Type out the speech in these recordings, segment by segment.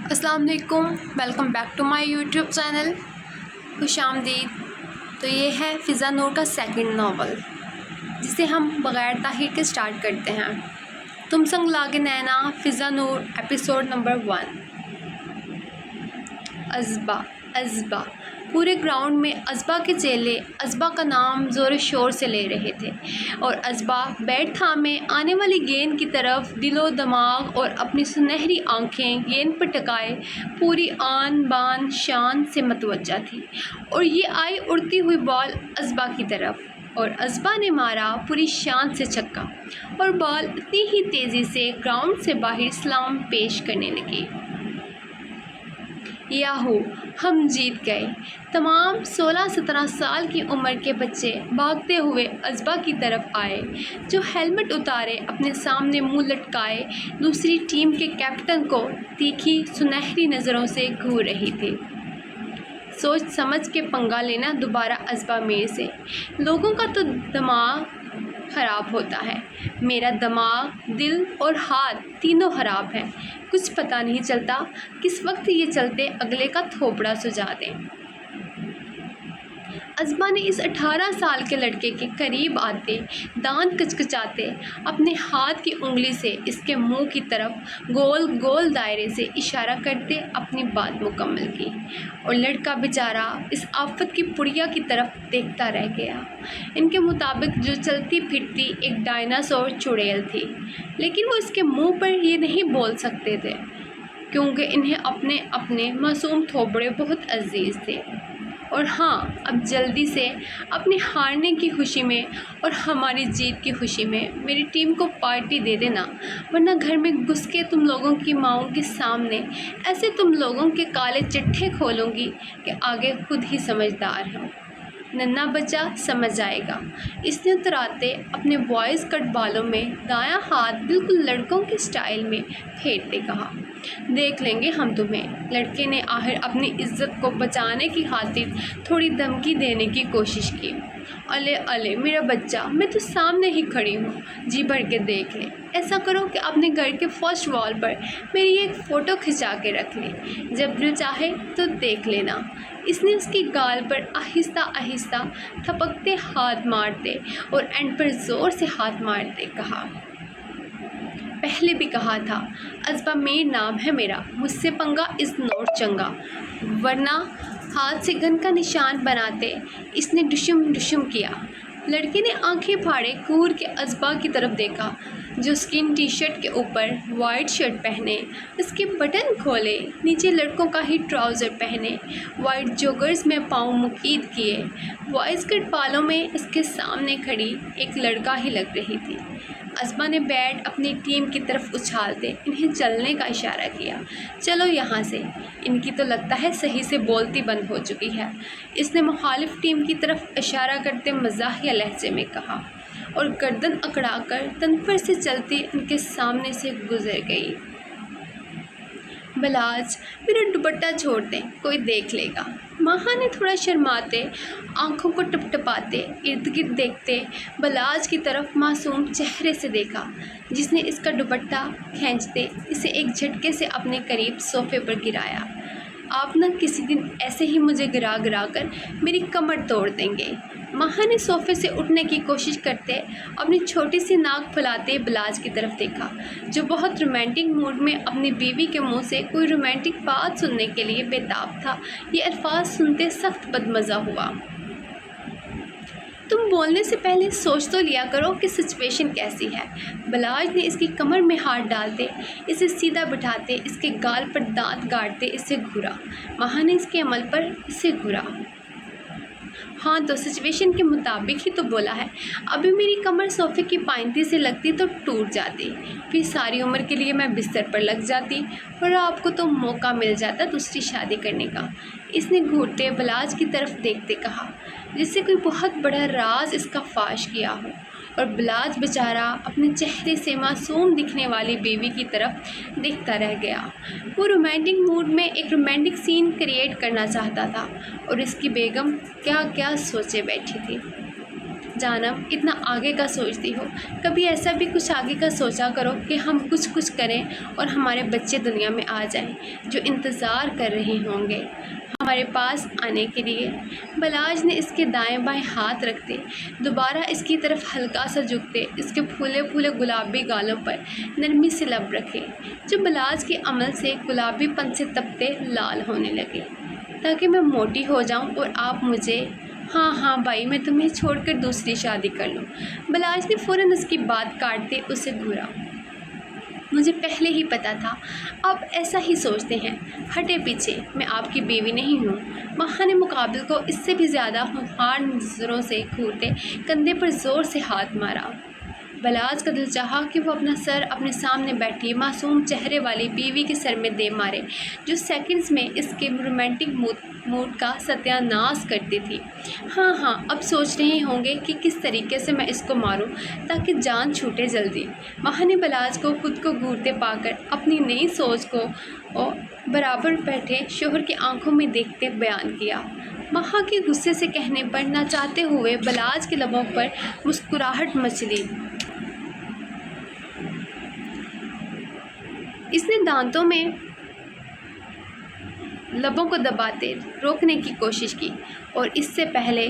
السلام علیکم، welcome back to my YouTube channel, خوش آمدید۔ تو یہ ہے فضا نور کا سیکنڈ ناول، جسے ہم بغیر تاخیر کے سٹارٹ کرتے ہیں۔ تم سنگ لاگے نینا، فضا نور، ایپیسوڈ نمبر 1۔ ازبا پورے گراؤنڈ میں ازبا کے چیلے ازبا کا نام زور و شور سے لے رہے تھے، اور ازبا بیٹ تھامے آنے والی گیند کی طرف دل و دماغ اور اپنی سنہری آنکھیں گیند پر ٹکائے پوری آن بان شان سے متوجہ تھی، اور یہ آئی اڑتی ہوئی بال ازبا کی طرف، اور ازبا نے مارا پوری شان سے چھکا، اور بال اتنی ہی تیزی سے گراؤنڈ سے باہر سلام پیش کرنے لگی۔ یاہو، ہم جیت گئے! تمام 16-17 سال کی عمر کے بچے بھاگتے ہوئے ازبا کی طرف آئے، جو ہیلمٹ اتارے اپنے سامنے منہ لٹکائے دوسری ٹیم کے کیپٹن کو تیکھی سنہری نظروں سے گھور رہی تھی۔ سوچ سمجھ کے پنگا لینا دوبارہ ازبا میر سے، لوگوں کا تو دماغ خراب ہوتا ہے، میرا دماغ، دل اور ہاتھ تینوں خراب ہیں، کچھ پتہ نہیں چلتا کس وقت یہ چلتے اگلے کا تھوپڑا سجا دیں۔ ازبا نے اس 18 سال کے لڑکے کے قریب آتے دانت کچکچاتے اپنے ہاتھ کی انگلی سے اس کے منہ کی طرف گول گول دائرے سے اشارہ کرتے اپنی بات مکمل کی، اور لڑکا بیچارہ اس آفت کی پڑیا کی طرف دیکھتا رہ گیا۔ ان کے مطابق جو چلتی پھرتی ایک ڈائناسور چڑیل تھی، لیکن وہ اس کے منہ پر یہ نہیں بول سکتے تھے، کیونکہ انہیں اپنے اپنے معصوم تھوبڑے بہت عزیز تھے۔ اور ہاں، اب جلدی سے اپنی ہارنے کی خوشی میں اور ہماری جیت کی خوشی میں میری ٹیم کو پارٹی دے دینا، ورنہ گھر میں گھس کے تم لوگوں کی ماؤں کے سامنے ایسے تم لوگوں کے کالے چٹھے کھولوں گی کہ آگے خود ہی سمجھدار ہو۔ ننھا بچہ سمجھ جائے گا، اس نے اتراتے اپنے وائز کٹ بالوں میں دایاں ہاتھ بالکل لڑکوں کے سٹائل میں پھیرتے کہا۔ دیکھ لیں گے ہم تمہیں۔ لڑکے نے آخر اپنی عزت کو بچانے کی خاطر تھوڑی دھمکی دینے کی کوشش کی۔ الے الے میرا بچہ، میں تو سامنے ہی کھڑی ہوں، جی بھر کے دیکھ لے۔ ایسا کرو کہ اپنے گھر کے فرسٹ وال پر میری ایک فوٹو کھنچا کے رکھ لے، جب دل چاہے تو دیکھ لینا۔ اس نے اس کی گال پر آہستہ آہستہ تھپکتے ہاتھ مارتے اور اینڈ پر زور سے ہاتھ مارتے کہا۔ پہلے بھی کہا تھا، ازبا میر نام ہے میرا، مجھ سے پنگا از نوٹ چنگا، ورنہ ہاتھ سے گن کا نشان بناتے اس نے ڈشم ڈشم کیا۔ لڑکے نے آنکھیں پھاڑے گھور کے ازبا کی طرف دیکھا، جو اسکن ٹی شرٹ کے اوپر وائٹ شرٹ پہنے، اس کے بٹن کھولے، نیچے لڑکوں کا ہی ٹراؤزر پہنے، وائٹ جوگرز میں پاؤں مکید کیے، وائز کٹ بالوں میں اس کے سامنے کھڑی ایک لڑکا ہی لگ رہی تھی۔ ازبا نے بیٹ اپنی ٹیم کی طرف اچھالتے انہیں چلنے کا اشارہ کیا۔ چلو یہاں سے، ان کی تو لگتا ہے صحیح سے بولتی بند ہو چکی ہے، اس نے مخالف ٹیم کی طرف اشارہ کرتے مزاحیہ لہجے میں کہا، اور گردن اکڑا کر تنفر سے چلتی ان کے سامنے سے گزر گئی۔ بلاج، میرا دوپٹہ چھوڑ دیں، کوئی دیکھ لے گا۔ ماہا نے تھوڑا شرماتے آنکھوں کو ٹپٹپاتے ارد گرد دیکھتے بلاج کی طرف معصوم چہرے سے دیکھا، جس نے اس کا دوپٹہ کھینچتے اسے ایک جھٹکے سے اپنے قریب صوفے پر گرایا۔ آپ نہ کسی دن ایسے ہی مجھے گرا گرا کر میری کمر توڑ دیں گے۔ ماہا نے صوفے سے اٹھنے کی کوشش کرتے اپنی چھوٹی سی ناک پھلاتے بلاج کی طرف دیکھا، جو بہت رومانٹک موڈ میں اپنی بیوی کے منہ سے کوئی رومانٹک بات سننے کے لیے بےتاب تھا۔ یہ الفاظ سنتے سخت بدمزہ ہوا۔ تم بولنے سے پہلے سوچ تو لیا کرو کہ سچویشن کیسی ہے۔ بلاج نے اس کی کمر میں ہاتھ ڈالتے اسے سیدھا بٹھاتے اس کے گال پر دانت گاڑتے اسے گھورا۔ ماہا نے اس کے عمل پر اسے گھورا۔ ہاں تو سچویشن کے مطابق ہی تو بولا ہے، ابھی میری کمر صوفے کی پائنتی سے لگتی تو ٹوٹ جاتی، پھر ساری عمر کے لیے میں بستر پر لگ جاتی، اور آپ کو تو موقع مل جاتا دوسری شادی کرنے کا۔ اس نے گھورتے بلاج کی طرف دیکھتے کہا، جس سے کوئی بہت بڑا راز اس کا فاش کیا ہو، اور بلاج بیچارہ اپنے چہرے سے معصوم دکھنے والی بیوی کی طرف دیکھتا رہ گیا۔ وہ رومانٹک موڈ میں ایک رومانٹک سین کریٹ کرنا چاہتا تھا، اور اس کی بیگم کیا کیا سوچے بیٹھی تھی۔ جانب اتنا آگے کا سوچتی ہو؟ کبھی ایسا بھی کچھ آگے کا سوچا کرو کہ ہم کچھ کریں اور ہمارے بچے دنیا میں آ جائیں جو انتظار کر رہے ہوں گے ہمارے پاس آنے کے لیے۔ بلاج نے اس کے دائیں بائیں ہاتھ رکھتے دوبارہ اس کی طرف ہلکا سا جھکتے اس کے پھولے پھولے گلابی گالوں پر نرمی سے لب رکھے جو بلاج کے عمل سے گلابی پن سے تپتے لال ہونے لگے۔ تاکہ میں موٹی ہو جاؤں اور آپ مجھے، ہاں بھائی، میں تمہیں چھوڑ کر دوسری شادی کر لوں۔ بلاج نے فوراً اس کی بات کاٹتے اسے گھورا۔ مجھے پہلے ہی پتا تھا آپ ایسا ہی سوچتے ہیں، ہٹے پیچھے، میں آپ کی بیوی نہیں ہوں۔ ماہا نے مقابل کو اس سے بھی زیادہ ہونہار نظروں سے گھورتے کندھے پر زور سے ہاتھ مارا۔ بلاج کا دل چاہا کہ وہ اپنا سر اپنے سامنے بیٹھی معصوم چہرے والی بیوی کے سر میں دے مارے جو سیکنڈز میں اس کے رومانٹک موڈ کا ستیہ ناش کرتی تھی۔ ہاں اب سوچ رہے ہوں گے کہ کس طریقے سے میں اس کو ماروں تاکہ جان چھوٹے جلدی۔ ماہا نے بلاج کو خود کو گھورتے پا کر اپنی نئی سوچ کو برابر بیٹھے شوہر کی آنکھوں میں دیکھتے بیان کیا۔ ماہا کے غصے سے کہنے پر نہ چاہتے ہوئے بلاج کے لبوں پر مسکراہٹ مچلی۔ اس نے دانتوں میں لبوں کو دباتے روکنے کی کوشش کی اور اس سے پہلے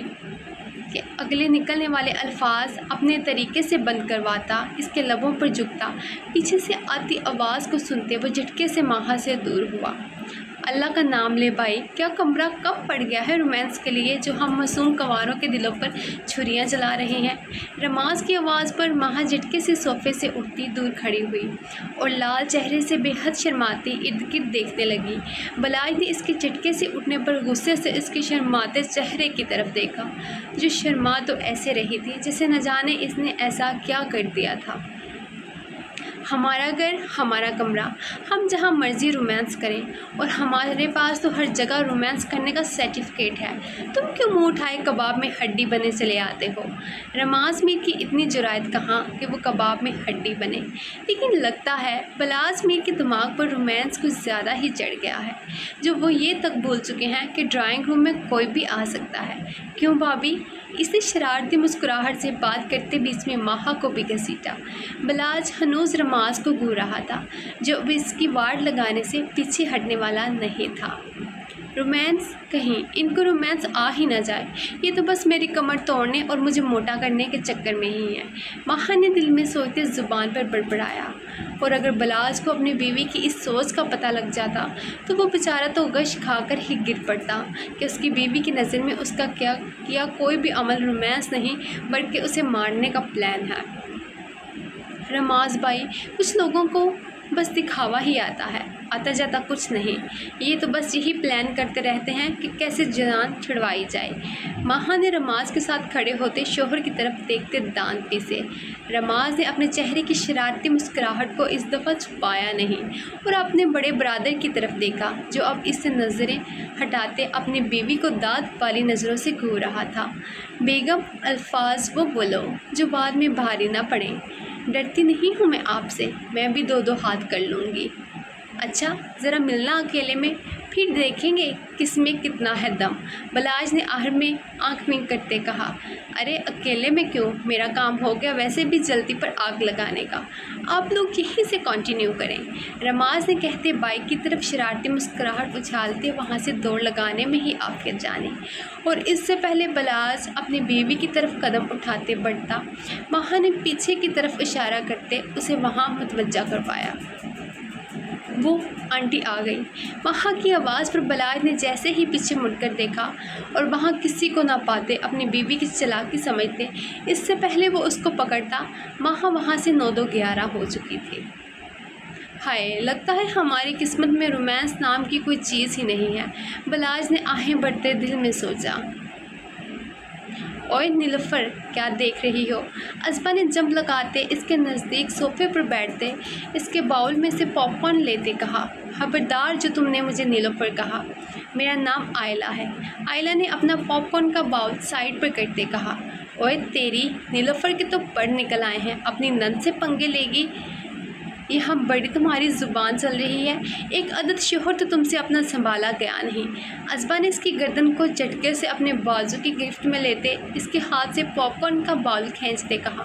کہ اگلے نکلنے والے الفاظ اپنے طریقے سے بند کرواتا اس کے لبوں پر جھکتا پیچھے سے آتی آواز کو سنتے وہ جھٹکے سے ماہا سے دور ہوا۔ اللہ کا نام لے بھائی، کیا کمرہ کب پڑ گیا ہے رومانس کے لیے جو ہم معصوم کنواروں کے دلوں پر چھریاں چلا رہے ہیں؟ رماز کی آواز پر ماہا جھٹکے سے صوفے سے اٹھتی دور کھڑی ہوئی اور لال چہرے سے بے حد شرماتی ارد گرد دیکھنے لگی۔ بلاج نے اس کے جھٹکے سے اٹھنے پر غصے سے اس کے شرماتے چہرے کی طرف دیکھا جو شرما تو ایسے رہی تھی جیسے نہ جانے اس نے ایسا کیا کر دیا تھا۔ ہمارا گھر، ہمارا کمرہ، ہم جہاں مرضی رومانس کریں اور ہمارے پاس تو ہر جگہ رومانس کرنے کا سرٹیفکیٹ ہے، تم کیوں منہ اٹھائے کباب میں ہڈی بنے چلے آتے ہو؟ رماز میر کی اتنی جرأت کہاں کہ وہ کباب میں ہڈی بنے، لیکن لگتا ہے بلاج میر کے دماغ پر رومانس کچھ زیادہ ہی چڑھ گیا ہے جو وہ یہ تک بھول چکے ہیں کہ ڈرائنگ روم میں کوئی بھی آ سکتا ہے۔ کیوں بھابھی؟ اس نے شرارتی مسکراہٹ سے بات کرتے بیچ میں ماہا کو بھی گھسیٹا۔ بلاج ہنوز رماز کو گھور رہا تھا جو اب اس کی واڑ لگانے سے پیچھے ہٹنے والا نہیں تھا۔ رومانس کہیں ان کو رومانس آ ہی نہ جائے، یہ تو بس میری کمر توڑنے اور مجھے موٹا کرنے کے چکر میں ہی ہے، ماہا نے دل میں سوچتے زبان پر بڑبڑایا۔ اور اگر بلاج کو اپنی بیوی کی اس سوچ کا پتہ لگ جاتا تو وہ بیچارہ تو غش کھا کر ہی گر پڑتا کہ اس کی بیوی کی نظر میں اس کا کیا کوئی بھی عمل رومانس نہیں بلکہ اسے مارنے کا پلان ہے۔ رماز بھائی، کچھ لوگوں کو بس دکھاوا ہی آتا ہے، آتا جاتا کچھ نہیں، یہ تو بس یہی پلان کرتے رہتے ہیں کہ کیسے جان چھڑوائی جائے۔ ماہا نے رماز کے ساتھ کھڑے ہوتے شوہر کی طرف دیکھتے دانت پیسے۔ رماز نے اپنے چہرے کی شرارتی مسکراہٹ کو اس دفعہ چھپایا نہیں اور اپنے بڑے برادر کی طرف دیکھا جو اب اس سے نظریں ہٹاتے اپنی بیوی کو دانت والی نظروں سے گھور رہا تھا۔ بیگم، الفاظ وہ بولو جو بعد میں بھاری نہ پڑیں۔ ڈرتی نہیں ہوں میں آپ سے، میں بھی دو ہاتھ کر لوں گی۔ اچھا، ذرا ملنا اکیلے میں، پھر دیکھیں گے کس میں کتنا ہے دم، بلاج نے آخر میں آنکھ ونک کرتے کہا۔ ارے اکیلے میں کیوں، میرا کام ہو گیا ویسے بھی جلدی پر آگ لگانے کا، آپ لوگ یہیں سے کنٹینیو کریں۔ رماز نے کہتے بائک کی طرف شرارتی مسکراہٹ اچھالتے وہاں سے دوڑ لگانے میں ہی عافیت جانی، اور اس سے پہلے بلاج اپنی بیوی کی طرف قدم اٹھاتے بڑھتا ماہا نے پیچھے کی طرف اشارہ کرتے اسے وہاں متوجہ کروایا۔ وہ آنٹی آ گئی، ماہا کی آواز پر بلاج نے جیسے ہی پیچھے مڑ کر دیکھا اور وہاں کسی کو نہ پاتے اپنی بیوی کی چالاکی سمجھتے اس سے پہلے وہ اس کو پکڑتا ماہا وہاں سے 9-11 ہو چکی تھی۔ ہائے، لگتا ہے ہماری قسمت میں رومانس نام کی کوئی چیز ہی نہیں ہے، بلاج نے آہیں بھرتے دل میں سوچا۔ اوئے نیلوفر، کیا دیکھ رہی ہو؟ ازبا نے جمپ لگاتے اس کے نزدیک صوفے پر بیٹھتے اس کے باؤل میں سے پاپ کارن لیتے کہا۔ خبردار جو تم نے مجھے نیلوفر کہا، میرا نام آئلہ ہے۔ آئلہ نے اپنا پاپ کارن کا باؤل سائڈ پر کرتے کہا۔ اوئے تیری، نیلوفر کے تو پر نکل آئے ہیں، اپنی نند سے پنگے لے گی، یہاں بڑی تمہاری زبان چل رہی ہے، ایک عدد شوہر تو تم سے اپنا سنبھالا گیا نہیں۔ ازبا نے اس کی گردن کو جھٹکے سے اپنے بازو کی گرفت میں لیتے، اس کے ہاتھ سے پاپ کارن کا باؤل کھینچتے کہا،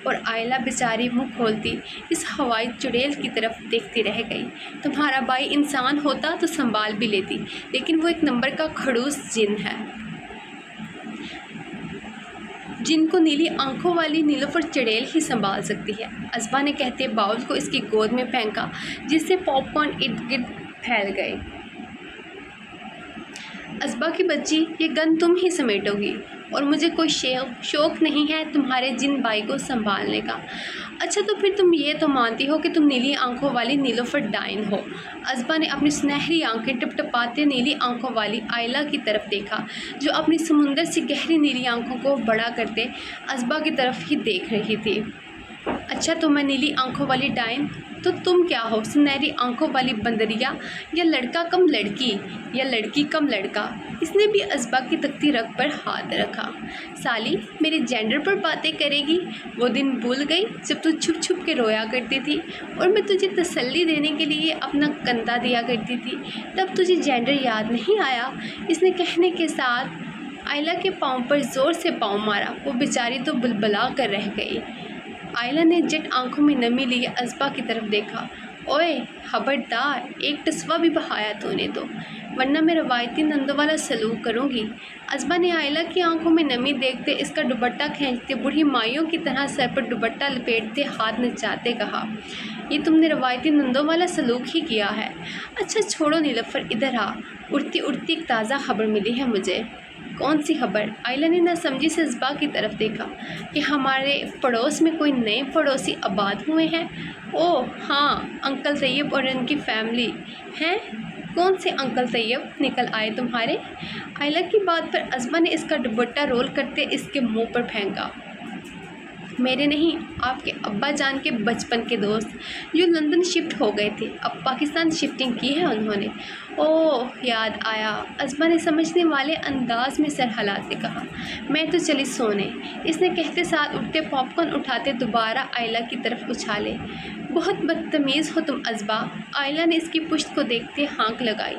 اور آئلہ بیچاری منہ کھولتی اس ہوائی چڑیل کی طرف دیکھتی رہ گئی۔ تمہارا بھائی انسان ہوتا تو سنبھال بھی لیتی، لیکن وہ ایک نمبر کا کھڑوس جن ہے، جن کو نیلی آنکھوں والی نیلوفر چڑیل ہی سنبھال سکتی ہے۔ ازبا نے کہتے باؤل کو اس کی گود میں پھینکا، جس سے پاپ کارن ارد گرد پھیل گئے۔ ازبا کی بچی، یہ گن تم ہی سمیٹو گی، اور مجھے کوئی شوق نہیں ہے تمہارے جن بھائی کو سنبھالنے کا۔ اچھا تو پھر تم یہ تو مانتی ہو کہ تم نیلی آنکھوں والی نیلوفر ڈائن ہو۔ ازبا نے اپنی سنہری آنکھیں ٹپٹپاتے نیلی آنکھوں والی آئلہ کی طرف دیکھا، جو اپنی سمندر سی گہری نیلی آنکھوں کو بڑا کرتے ازبا کی طرف ہی دیکھ رہی تھی۔ اچھا تو میں نیلی آنکھوں والی ڈائن، تو تم کیا ہو؟ سنہری آنکھوں والی بندریا، یا لڑکا کم لڑکی، یا لڑکی کم لڑکا؟ اس نے بھی ازبا کی تختی رگ پر ہاتھ رکھا۔ سالی، میرے جینڈر پر باتیں کرے گی؟ وہ دن بھول گئی جب تو چھپ چھپ کے رویا کرتی تھی اور میں تجھے تسلی دینے کے لیے اپنا کندھا دیا کرتی تھی، تب تجھے جینڈر یاد نہیں آیا؟ اس نے کہنے کے ساتھ آئلہ کے پاؤں پر زور سے پاؤں مارا۔ وہ بیچاری تو بلبلا کر رہ گئی۔ آئلہ نے جٹ آنکھوں میں نمی لیے ازبا کی طرف دیکھا۔ اوئے خبردار، ایک ٹسوا بھی بہایا تو نے تو، ورنہ میں روایتی نندوں والا سلوک کروں گی۔ ازبا نے آئلہ کی آنکھوں میں نمی دیکھتے اس کا دوپٹہ کھینچتے بوڑھی مائیوں کی طرح سر پر دوپٹہ لپیٹتے ہاتھ نچاتے کہا، یہ تم نے روایتی نندوں والا سلوک ہی کیا ہے۔ اچھا چھوڑو نیلوفر، ادھر آ، اڑتی اڑتی ایک تازہ خبر ملی ہے مجھے۔ کون سی خبر؟ آئلہ نے نہ سمجھی سے ازبا کی طرف دیکھا کہ ہمارے پڑوس میں کوئی نئے پڑوسی آباد ہوئے ہیں۔ اوہ ہاں، انکل طیب اور ان کی فیملی ہیں۔ کون سے انکل طیب نکل آئے تمہارے؟ آئلہ کی بات پر ازبا نے اس کا دوپٹہ رول کرتے اس کے منہ پر پھینکا۔ میرے نہیں، آپ کے ابا جان کے بچپن کے دوست، جو لندن شفٹ ہو گئے تھے، اب پاکستان شفٹنگ کی ہے انہوں نے۔ اوہ یاد آیا، ازبا نے سمجھنے والے انداز میں سر ہلاتے کہا، میں تو چلی سونے۔ اس نے کہتے ساتھ اٹھتے پاپ کارن اٹھاتے دوبارہ آئلہ کی طرف اچھالے۔ بہت بدتمیز ہو تم ازبا۔ آئلہ نے اس کی پشت کو دیکھتے ہانک لگائی،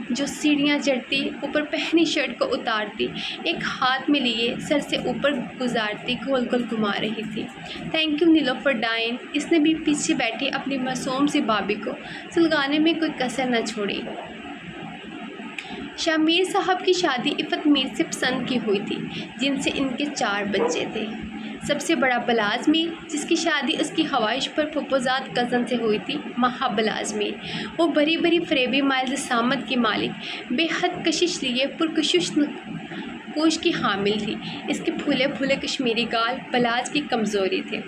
جو سیڑھیاں چڑھتی، اوپر پہنی شرٹ کو اتارتی، ایک ہاتھ میں لیے سر سے اوپر گزارتی گول گول گھما رہی تھی۔ تھینک یو نیلوفر ڈائن۔ اس نے بھی پیچھے بیٹھی اپنی معصوم سی بابی کو سلگانے میں کوئی کسر نہ چھوڑی۔ شاہ میر صاحب کی شادی عفت میر سے پسند کی ہوئی تھی، جن سے ان کے 4 بچے تھے۔ سب سے بڑا بلاز میر، جس کی شادی اس کی خواہش پر پھپھوزاد کزن سے ہوئی تھی، مہا بلاز میر۔ وہ بڑی بڑی فریبی مائل سامت کی مالک، بے حد کشش لیے پرکشش کوش کی حامل تھی۔ اس کے پھولے پھولے کشمیری گال بلاز کی کمزوری تھے۔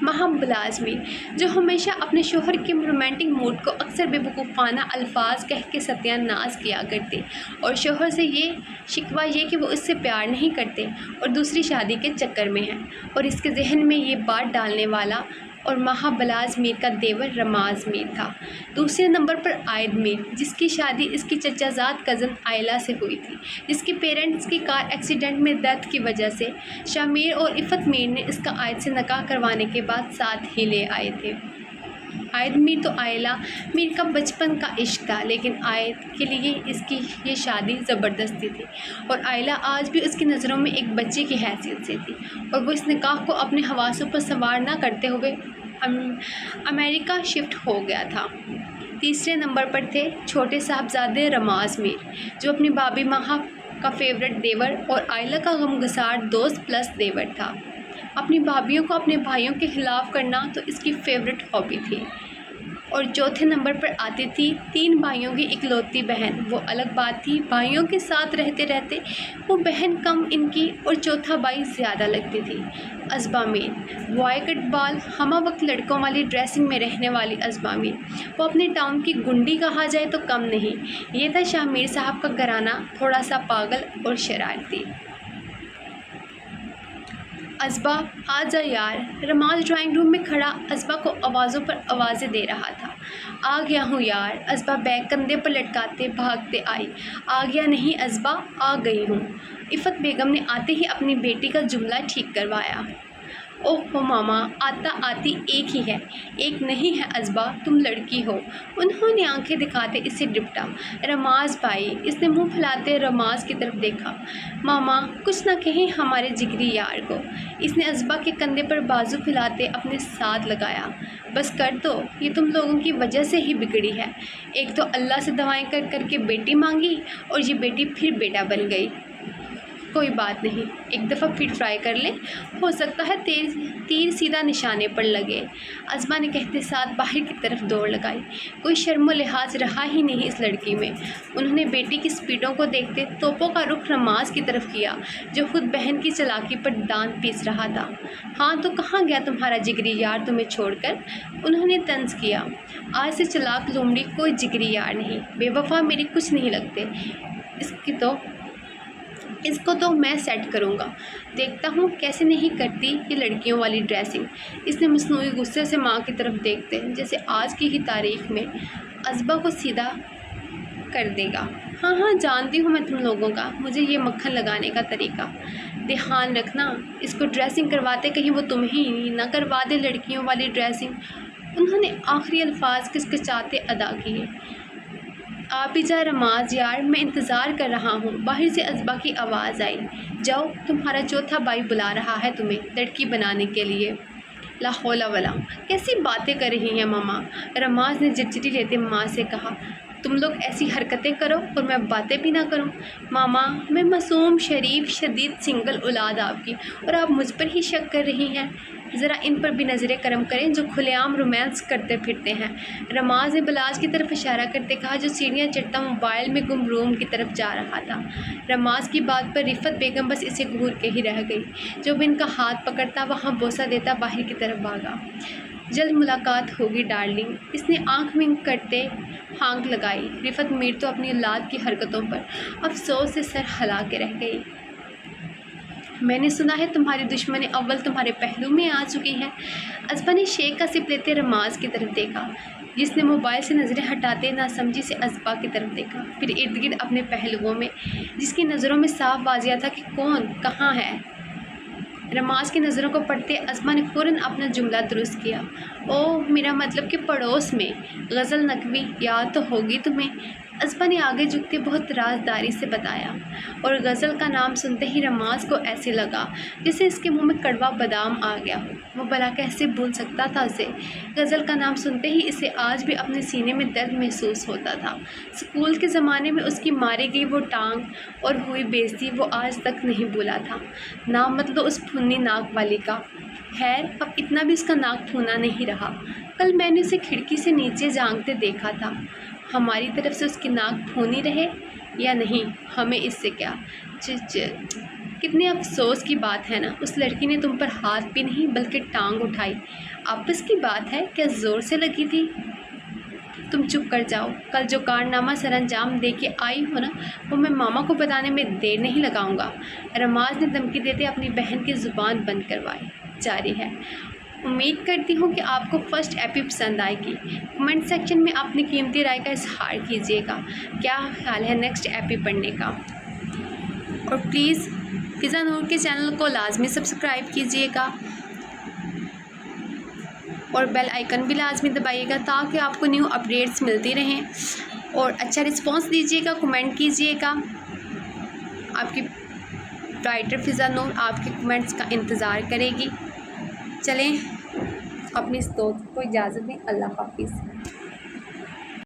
مہا بلاز میر، جو ہمیشہ اپنے شوہر کے رومانٹک موڈ کو اکثر بے وقوفانہ الفاظ کہہ کے ستیہ ناز کیا کرتے، اور شوہر سے یہ شکوہ یہ کہ وہ اس سے پیار نہیں کرتے اور دوسری شادی کے چکر میں ہیں، اور اس کے ذہن میں یہ بات ڈالنے والا اور مہا بلاز میر کا دیور رماز میر تھا۔ دوسرے نمبر پر عائد میر، جس کی شادی اس کی چچا زاد کزن آئلہ سے ہوئی تھی، جس کے پیرنٹس کی کار ایکسیڈنٹ میں ڈیتھ کی وجہ سے شاہ میر اور عفت میر نے اس کا عائد سے نکاح کروانے کے بعد ساتھ ہی لے آئے تھے۔ عائد میر تو آئلہ میر کا بچپن کا عشق تھا، لیکن عائد کے لیے اس کی یہ شادی زبردستی تھی، اور آئلہ آج بھی اس کی نظروں میں ایک بچے کی حیثیت سے تھی، اور وہ اس نکاح کو اپنے حواسوں پر سوار نہ کرتے ہوئے امریکہ شفٹ ہو گیا تھا۔ تیسرے نمبر پر تھے چھوٹے صاحبزادے رماز میر، جو اپنی بابی مہا کا فیورٹ دیور اور آئلہ کا غمگسار دوست پلس دیور تھا۔ اپنی بھابھیوں کو اپنے بھائیوں کے خلاف کرنا تو اس کی فیورٹ ہابی تھی۔ اور چوتھے نمبر پر آتی تھی 3 بھائیوں کی اکلوتی بہن۔ وہ الگ بات تھی، بھائیوں کے ساتھ رہتے رہتے وہ بہن کم ان کی اور چوتھا بھائی زیادہ لگتی تھی، ازبا میر۔ بوائے کٹ بال، ہمہ وقت لڑکوں والی ڈریسنگ میں رہنے والی ازبا میر، وہ اپنے ٹاؤن کی گنڈی کہا جائے تو کم نہیں۔ یہ تھا شاہ میر صاحب کا گھرانہ، تھوڑا سا پاگل اور شرارتی۔ ازبا آ جا یار۔ رماز ڈرائنگ روم میں کھڑا ازبا کو آوازوں پر آوازیں دے رہا تھا۔ آ گیا ہوں یار۔ ازبا بیگ کندھے پر لٹکاتے بھاگتے آئی۔ آ گیا نہیں ازبا، آ گئی ہوں۔ عفت بیگم نے آتے ہی اپنی بیٹی کا جملہ ٹھیک کروایا۔ اوہ ہو ماما، آتا آتی ایک ہی ہے، ایک نہیں ہے ازبا، تم لڑکی ہو۔ انہوں نے آنکھیں دکھاتے اسے ڈپٹا۔ رماز بھائی، اس نے منہ پھیلاتے رماز کی طرف دیکھا۔ ماما کچھ نہ کہیں ہمارے جگری یار کو۔ اس نے ازبا کے کندھے پر بازو پھیلاتے اپنے ساتھ لگایا۔ بس کر دو، یہ تم لوگوں کی وجہ سے ہی بگڑی ہے۔ ایک تو اللہ سے دعائیں کر کر کے بیٹی مانگی اور یہ بیٹی پھر بیٹا بن گئی۔ کوئی بات نہیں، ایک دفعہ پھر ٹرائی کر لیں، ہو سکتا ہے تیر سیدھا نشانے پر لگے۔ ازبا نے کہتے ساتھ باہر کی طرف دوڑ لگائی۔ کوئی شرم و لحاظ رہا ہی نہیں اس لڑکی میں۔ انہوں نے بیٹی کی سپیڈوں کو دیکھتے توپوں کا رخ رماز کی طرف کیا، جو خود بہن کی چالاکی پر دانت پیس رہا تھا۔ ہاں تو کہاں گیا تمہارا جگری یار تمہیں چھوڑ کر؟ انہوں نے طنز کیا۔ آج سے چلاک لومڑی کوئی جگری یار نہیں، بے وفا میری کچھ نہیں لگتے۔ اس کو تو میں سیٹ کروں گا، دیکھتا ہوں کیسے نہیں کرتی یہ لڑکیوں والی ڈریسنگ۔ اس نے مصنوعی غصے سے ماں کی طرف دیکھتے جیسے آج کی ہی تاریخ میں ازبا کو سیدھا کر دے گا۔ ہاں جانتی ہوں میں تم لوگوں کا، مجھے یہ مکھن لگانے کا طریقہ۔ دھیان رکھنا اس کو ڈریسنگ کرواتے کہیں وہ تمہیں نہ کروا دے لڑکیوں والی ڈریسنگ۔ انہوں نے آخری الفاظ کچکچاتے ادا کیے۔ آپ بھی جا رماز یار، میں انتظار کر رہا ہوں۔ باہر سے ازبا کی آواز آئی۔ جاؤ، تمہارا چوتھا بھائی بلا رہا ہے تمہیں لڑکی بنانے کے لیے۔ لا حول ولا، کیسی باتیں کر رہی ہیں ماما؟ رماز نے جھٹجھٹی لیتے ماں سے کہا۔ تم لوگ ایسی حرکتیں کرو اور میں باتیں بھی نہ کروں؟ ماما میں معصوم شریف شدید سنگل اولاد آپ کی، اور آپ مجھ پر ہی شک کر رہی ہیں؟ ذرا ان پر بھی نظر کرم کریں جو کھلے عام رومانس کرتے پھرتے ہیں۔ رماز نے بلاج کی طرف اشارہ کرتے کہا جو سیڑھیاں چڑھتا موبائل میں گم روم کی طرف جا رہا تھا۔ رماز کی بات پر رفت بیگم بس اسے گھور کے ہی رہ گئی۔ جب ان کا ہاتھ پکڑتا وہاں بوسہ دیتا باہر کی طرف بھاگا۔ جلد ملاقات ہوگی ڈارلنگ، اس نے آنکھ ونک کرتے ہانک لگائی۔ رفت میر تو اپنی اولاد کی حرکتوں پر افسوس سے سر ہلا کے رہ گئی۔ میں نے سنا ہے تمہاری دشمن اول تمہارے پہلو میں آ چکی ہے۔ ازبا نے شیک کا سپ لیتے رماز کی طرف دیکھا، جس نے موبائل سے نظریں ہٹاتے ناسمجھی سے ازبا کی طرف دیکھا، پھر ارد گرد اپنے پہلوؤں میں، جس کی نظروں میں صاف واضح تھا کہ کون کہاں ہے۔ رماز کی نظروں کو پڑھتے ازبا نے فوراً اپنا جملہ درست کیا۔ اوہ میرا مطلب کہ پڑوس میں۔ غزل نقوی یاد تو ہوگی تمہیں؟ ازبا نے آگے جھکتے بہت رازداری سے بتایا، اور غزل کا نام سنتے ہی رماز کو ایسے لگا جیسے اس کے منہ میں کڑوا بادام آ گیا ہو۔ وہ بھلا کیسے بھول سکتا تھا اسے؟ غزل کا نام سنتے ہی اسے آج بھی اپنے سینے میں درد محسوس ہوتا تھا۔ اسکول کے زمانے میں اس کی ماری گئی وہ ٹانگ اور ہوئی بےعزتی وہ آج تک نہیں بھولا تھا۔ نام مطلب اس پھنی ناک والی کا۔ خیر اب اتنا بھی اس کا ناک پھونا نہیں رہا۔ کل میں نے اسے کھڑکی سے نیچے جھانکتے دیکھا تھا۔ ہماری طرف سے اس کی ناک پھونی رہے یا نہیں ہمیں اس سے کیا۔ کتنے افسوس کی بات ہے نا، اس لڑکی نے تم پر ہاتھ بھی نہیں بلکہ ٹانگ اٹھائی۔ آپس کی بات ہے، کیا زور سے لگی تھی؟ تم چپ کر جاؤ، کل جو کارنامہ سر انجام دے کے آئی ہو نا، وہ میں ماما کو بتانے میں دیر نہیں لگاؤں گا۔ رماز نے دھمکی دیتے اپنی بہن کی زبان بند کروائی۔ جاری ہے۔ امید کرتی ہوں کہ آپ کو فرسٹ ایپی پسند آئے گی۔ کمنٹ سیکشن میں اپنی قیمتی رائے کا اظہار کیجیے گا۔ کیا خیال ہے نیکسٹ ایپی پڑھنے کا؟ اور پلیز فضا نور کے چینل کو لازمی سبسکرائب کیجیے گا اور بیل آئیکن بھی لازمی دبائیے گا تاکہ آپ کو نیو اپڈیٹس ملتی رہیں، اور اچھا رسپانس دیجیے گا، کمنٹ کیجیے گا۔ آپ کی رائٹر فضا نور آپ کے کمنٹس کا انتظار کرے گی۔ چلیں اپنی دوست کو اجازت دیں، اللہ حافظ۔